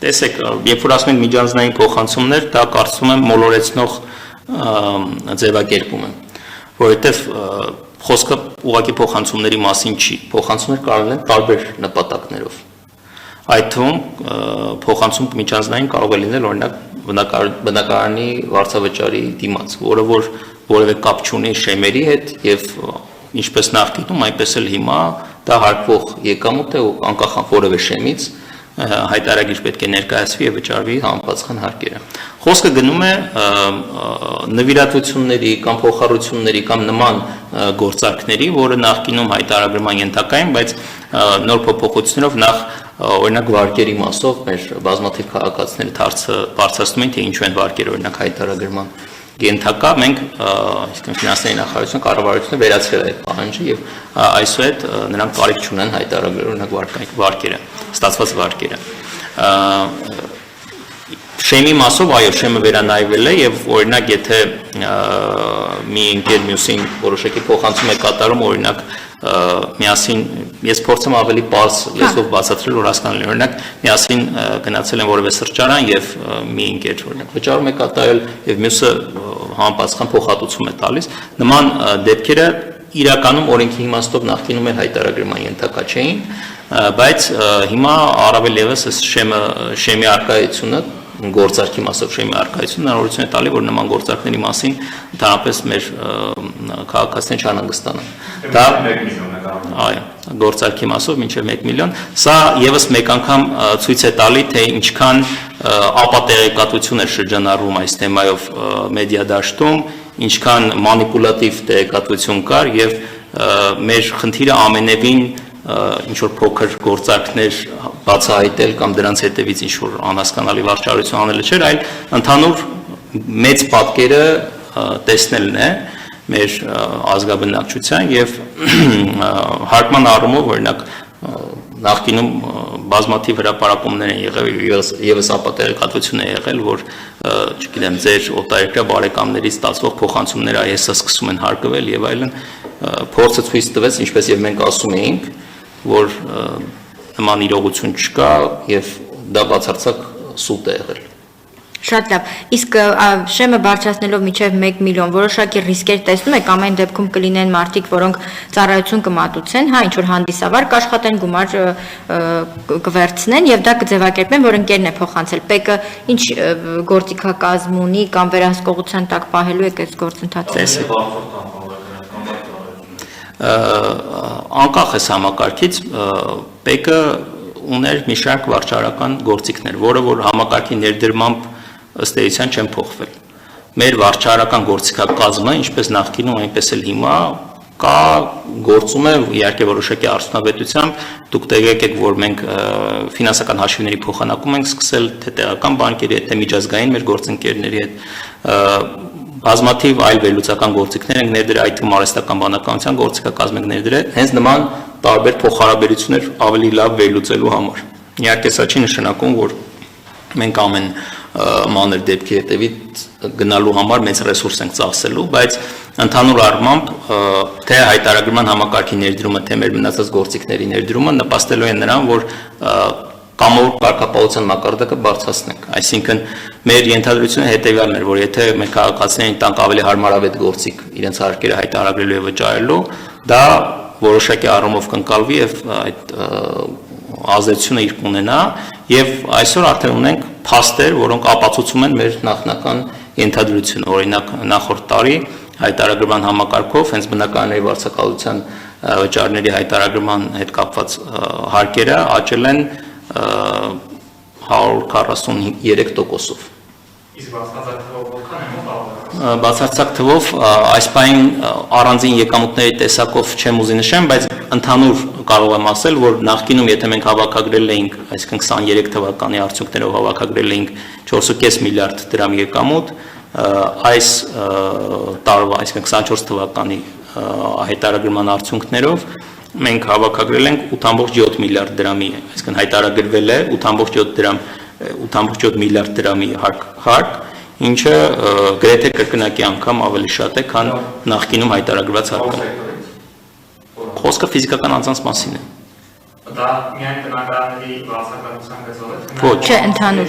Տեսեք, երբ որ ասում են միջանձնային փոխանցումներ, դա կարծում եմ մոլորեցնող ձևակերպում է, որովհետև խոսքը ուղղակի փոխանցումների մասին չի, փոխանցումներ կարող են տարբեր նպատակներով։ Այդ թվում փոխանցում միջանձնային կարող է լինել օրինակ բնակարանի վարձավճարի դիմաց, որը որ որևէ կապ չունի շեմերի հետ եւ ինչպես նախկինում, այնպես էլ հիմա դա հարկվող եկամուտ է ու անկախ որևէ շեմից հայտարարագիր պետք է ներկայացվի եւ վճարվի համապատասխան հարկերը։ Խոսքը գնում է նվիրատվությունների կամ փոխառությունների կամ նման գործարքների, որը նախկինում հայտարարագրման ենթակա են, բայց նոր փոփոխություններով նախ օրինակ վարկերի մասով մեր բազմաթիվ քաղաքացիները հարցը բարձրացնում են, թե ինչու են վարկերը օրինակ հայտարարագրման ենթակա, մենք իսկական ֆինանսների նախարարությունը կառավարությունը վերացրել է այդ պահանջը եւ այսուհետ նրանք կարիք չունեն հայտարարել օրինակ վարկերը, ստացված վարկերը։ Շեմի մասով այո, շեմը վերանայվել է եւ օրինակ եթե մի ընկեր մյուսին որոշակի փոխանցում է կատարում, օրինակ միասին ես փորձեմ ավելի բարձ լեզվով բացատրել, որ հասկանալի օրինակ միասին գնացել են որևէ սրճարան եւ մի ընկեր օրինակ վճարում է կատարել եւ մյուսը համապատասխան փոխհատուցում է տալիս, նման դեպքերը իրականում օրենքի իմաստով նախկինում էր հայտարարագրման ենթակա չէին, բայց հիմա առավել եւս շեմի արկայությունը գործարքի մասով շեմի արկայությունը հնարավորություն է տալի, որ նման գործարքների մասին ընդհանրապես մեր քաղաքացիներն չանհանգստանան։ Դա 1 միլիոն է կարող։ Այո, գործարքի մասով մինչև 1 միլիոն։ Սա եւս մեկ անգամ ցույց է տալի, թե ինչքան ապատեղեկատվություն է շրջանառվում այս թեմայով մեդիա դաշտում, ինչքան մանիպուլատիվ տեղեկատվություն կար եւ մեր խնդիրը ամենևին ինչ որ փոքր գործարքներ բացահայտել կամ դրանց հետևից ինչ որ անհասկանալի վարչարություն անելը չէր, այլ ընդհանուր մեծ պատկերը տեսնելն է մեր ազգաբնակչության եւ հարկման առումով օրինակ նախկինում բազմաթիվ հրապարակումներ են եղել եւս ապատեղեկատվություն է եղել, որ չգիտեմ ձեր օտարերկրյա բարեկամներից ստացվող փոխանցումները այսօր սկսում են հարկվել եւ այլն, փորձը ցույց տվեց, ինչպես եւ մենք ասում էինք, որ նման իրողություն չկա եւ դա բացարձակ սուտ է եղել։ Շատ լավ, իսկ շեմը բարձրացնելով մինչև 1 միլիոն որոշակի ռիսկեր տեսնում եք, ամեն դեպքում կլինեն մարդիկ, որոնք ծառայություն կմատուցեն, հա, ինչ որ հանդիսավար կաշխատեն, գումար կվերցնեն եւ դա կձևակերպեն, որ ընկերն է փոխանցել։ Պեկը ինչ գործիքակազմ ունի կամ վերահսկողության տակ պահելու եք այս գործընթացը։ Անկախ է համակարգից, Պեկը ուներ մի շարք վարչարական գործիքներ, որը որ համակարգի ներդրմամբ ըստ էության չեն փոխվել։ Մեր վարչարական գործիքակազմը, ինչպես նախկինում, այնպես էլ հիմա կա գործում է իհարկե որոշակի արդյունավետությամբ, դուք տեղյակ եք, որ մենք ֆինանսական հաշիվների փոխանակում ենք սկսել թե տեղական բանկերի հետ, թե միջազգային մեր գործընկերների հետ, բազմաթիվ այլ վերլուծական գործիքներ ենք ներդրել, այդ թվում արհեստական բանականության գործիքակազմ ենք ներդրել, հենց նման տարբեր փոխհարաբերություններ ավելի լավ վերլուծելու համար։ Իհարկե սա չի նշանակում, որ մենք ամեն մանր դեպքի հետևից գնալու համար մեծ ռեսուրս ենք ծախսելու, բայց ընդհանուր առմամբ թե հայտարարագրման համակարգի ներդրումը, թե մեր մնացած գործիքների ներդրումը նպաստելու են նրան, որ կամավոր կարգապահության մակարդակը բարձրացնենք։ Այսինքն մեր ենթադրությունը հետևյալն էր, որ եթե մեր քաղաքացիներին տանք ավելի հարմարավետ գործիք իրենց հարկերը հայտարարելու եւ վճարելու, դա որոշակի առումով կընկալվի եւ այդ ազդեցությունը իր կունենա եւ այսօր արդեն ունենք փաստեր, որոնք ապացուցում են մեր նախնական ենթադրությունը։ Օրինակ նախորդ տարի հայտարարագրման համակարգով հենց բնակարանների վարձակալության վճարների հայտարարագրման հետ կապված հարկերը աճել են 143%-ով։ Իսկ բացարձակ թվով որքան է մոտ բացարձակ թվով այս պահին առանձին եկամուտների տեսակով չեմ ուզի նշեմ, բայց ընդհանուր կարող եմ ասել, որ նախկինում եթե մենք հավաքագրել էինք, այսինքն 23 թվականի արդյունքներով հավաքագրել էինք 4.5 միլիարդ դրամ եկամուտ, այս տարվա, այսինքն 24 թվականի հայտարարագրման արդյունքներով մենք հավաքագրել ենք 8.7 միլիարդ դրամի, այսինքն հայտարարագրվել է 8.7 միլիարդ դրամի հարկ, ինչը գրեթե կրկնակի անգամ ավելի շատ է, քան նախկինում հայտարարագրված հարկը։ Խոսքը ֆիզիկական անձանց մասին է։ Դա միայն բնակարանների վարձակալության գծով է։ Ոչ. Չէ, ընդհանուր։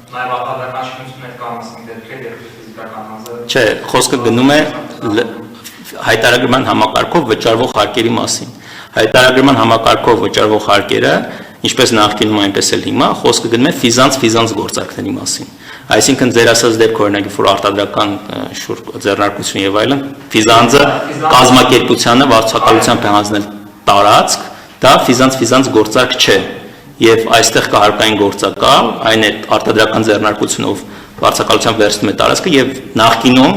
Նաև արտադրական շինություններ կան, ասենք դեպքեր, երբ ֆիզիկական անձը Չէ, խոսքը գնում է հայտարարման համակարգով վճարվող հարկերի մասին։ Հայտարարման համակարգով վճարվող հարկերը, ինչպես նախկինում այնպես էլ հիմա, խոսքը գնում է ֆիզանց գործարքների մասին։ Այսինքն ձեր ասած դեպքը օրինակ որ արտադրական ձեռնարկություն եւ այլն, ֆիզանցը կազմակերպությանը վարձակալությամբ է հանձնել տարածք, դա ֆիզանց գործարք չէ։ Եվ այստեղ կա հարկային գործակալ, այն է արտադրական ձեռնարկությունով վարձակալությամբ վերցնում է տարածքը եւ նախկինում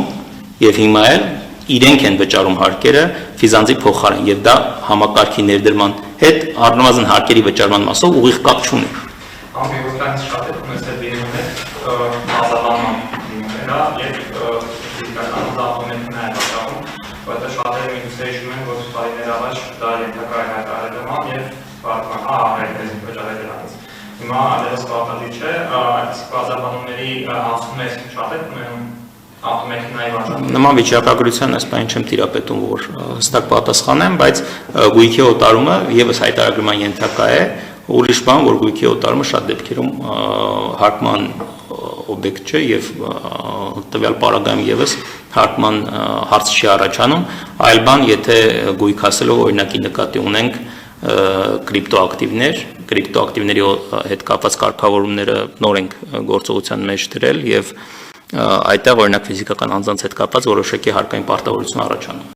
եւ հիմա էլ իրենք են վճարում հարկերը ֆիզանցի փոխարեն եւ դա համակարգի ներդրման հետ առնվազն հարկերի վճարման մասով ուղիղ կապ չունի։ ամբողջությամբ շատ է ունեցել դիմումներ, բազալանման դիմումները եւ ֆիզիկական դատումներն են վճարում, որտեղ շատերը ինքնուսեյշում են, որ տարիներ առաջ դա ենթակա է հայտարարման եւ վարկան հայտարարել վճարել դրանից։ Հիմա այլևս պարտադիր չէ, այսպես բազալանումների անցումներ շատ է ունենում Նման վիճակագրության այս բանը չեմ տիրապետում, որ հստակ պատասխանեմ, բայց գույքի օտարումը եւս հայտարարման ենթակա է, ուրիշ բան, որ գույքի օտարումը շատ դեպքերում հարկման օբյեկտ չէ եւ տվյալ պարագայում եւս հարկման հարց չի առաջանում, այլ բան, եթե գույք ասելով օրինակի նկատի ունենք կրիպտոակտիվների հետ կապված կարգավորումները նոր ենք գործողության մեջ դրել եւ այդտեղ օրինակ ֆիզիկական անձանց հետ կապված որոշակի հարկային պարտավորություն առաջանում։